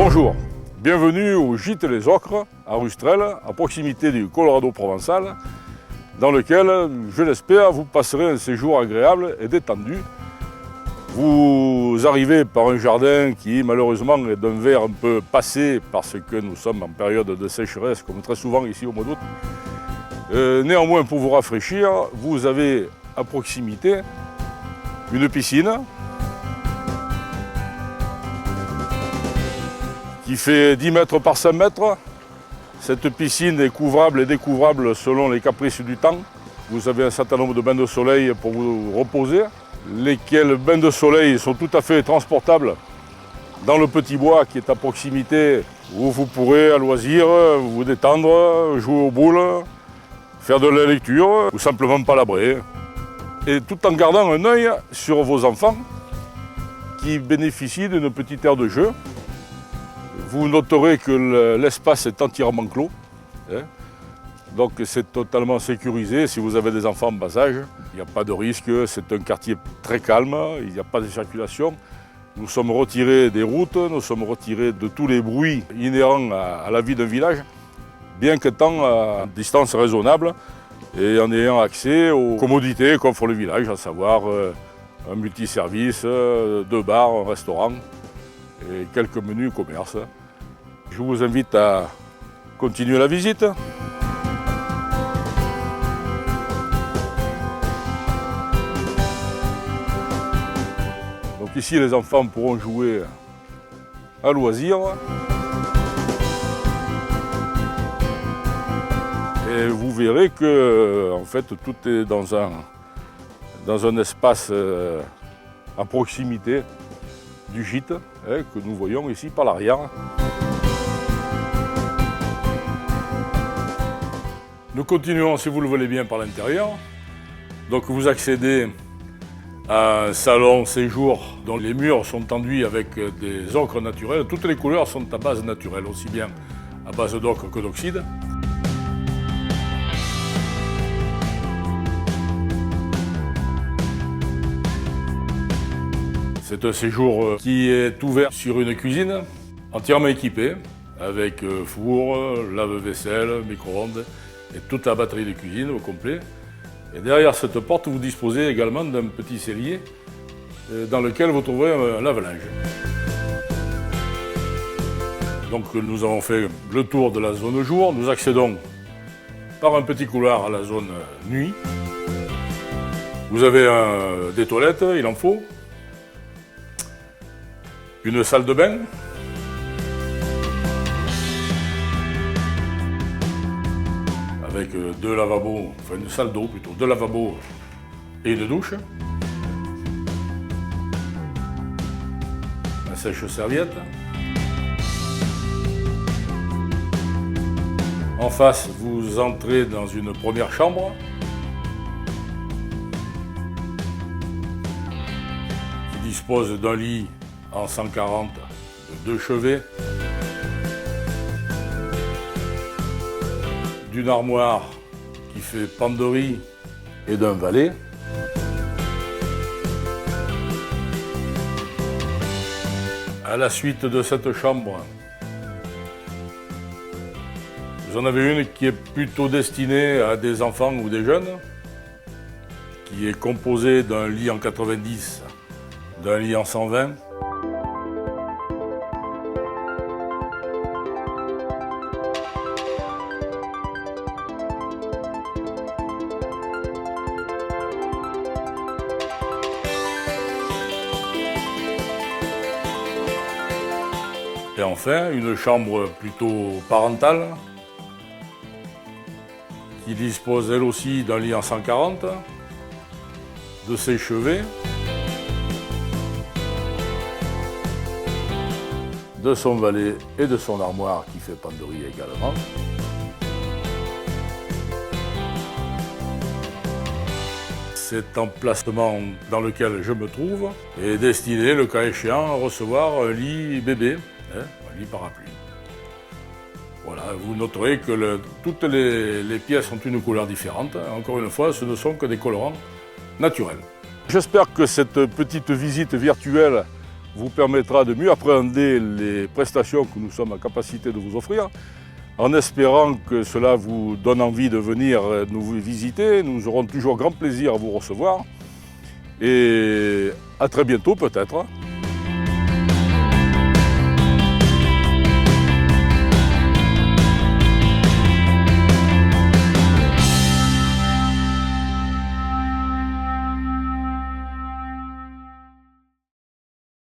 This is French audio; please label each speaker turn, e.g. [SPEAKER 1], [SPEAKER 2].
[SPEAKER 1] Bonjour, bienvenue au Gîte Les Ocres à Rustrel, à proximité du Colorado provençal, dans lequel, je l'espère, vous passerez un séjour agréable et détendu. Vous arrivez par un jardin qui malheureusement est d'un vert un peu passé parce que nous sommes en période de sécheresse, comme très souvent ici au mois d'août. Néanmoins, pour vous rafraîchir, vous avez à proximité une piscine qui fait 10 mètres par 5 mètres. Cette piscine est couvrable et découvrable selon les caprices du temps. Vous avez un certain nombre de bains de soleil pour vous reposer, lesquels bains de soleil sont tout à fait transportables dans le petit bois qui est à proximité, où vous pourrez à loisir vous détendre, jouer aux boules, faire de la lecture ou simplement palabrer. Et tout en gardant un œil sur vos enfants qui bénéficient d'une petite aire de jeu. Vous noterez que l'espace est entièrement clos, donc c'est totalement sécurisé. Si vous avez des enfants en bas âge, il n'y a pas de risque, c'est un quartier très calme, il n'y a pas de circulation. Nous sommes retirés des routes, nous sommes retirés de tous les bruits inhérents à la vie d'un village, bien qu'étant à distance raisonnable et en ayant accès aux commodités qu'offre le village, à savoir un multiservice, 2 bars, un restaurant et quelques menus commerce. Je vous invite à continuer la visite. Donc ici, les enfants pourront jouer à loisir. Et vous verrez que en fait, tout est dans un espace à proximité du gîte que nous voyons ici par l'arrière. Nous continuons, si vous le voulez bien, par l'intérieur. Donc vous accédez à un salon séjour dont les murs sont enduits avec des ocres naturels. Toutes les couleurs sont à base naturelle, aussi bien à base d'ocre que d'oxyde. C'est un séjour qui est ouvert sur une cuisine entièrement équipée avec four, lave-vaisselle, micro-ondes et toute la batterie de cuisine au complet. Et derrière cette porte, vous disposez également d'un petit cellier dans lequel vous trouverez un lave-linge. Donc nous avons fait le tour de la zone jour. Nous accédons par un petit couloir à la zone nuit. Vous avez des toilettes, il en faut. Une salle de bain. Avec 2 lavabos, enfin une salle d'eau plutôt, 2 lavabos et une douche. Un sèche-serviette. En face, vous entrez dans une première chambre qui dispose d'un lit en 140 de 2 chevets, d'une armoire qui fait penderie et d'un valet. À la suite de cette chambre, vous en avez une qui est plutôt destinée à des enfants ou des jeunes, qui est composée d'un lit en 90, d'un lit en 120. Et enfin, une chambre plutôt parentale qui dispose elle aussi d'un lit en 140, de ses chevets, de son valet et de son armoire qui fait penderie également. Cet emplacement dans lequel je me trouve est destiné, le cas échéant, à recevoir un lit bébé, un lit parapluie. Voilà, vous noterez que toutes les pièces ont une couleur différente. Encore une fois, ce ne sont que des colorants naturels. J'espère que cette petite visite virtuelle vous permettra de mieux appréhender les prestations que nous sommes en capacité de vous offrir, en espérant que cela vous donne envie de venir nous visiter. Nous aurons toujours grand plaisir à vous recevoir et à très bientôt peut-être.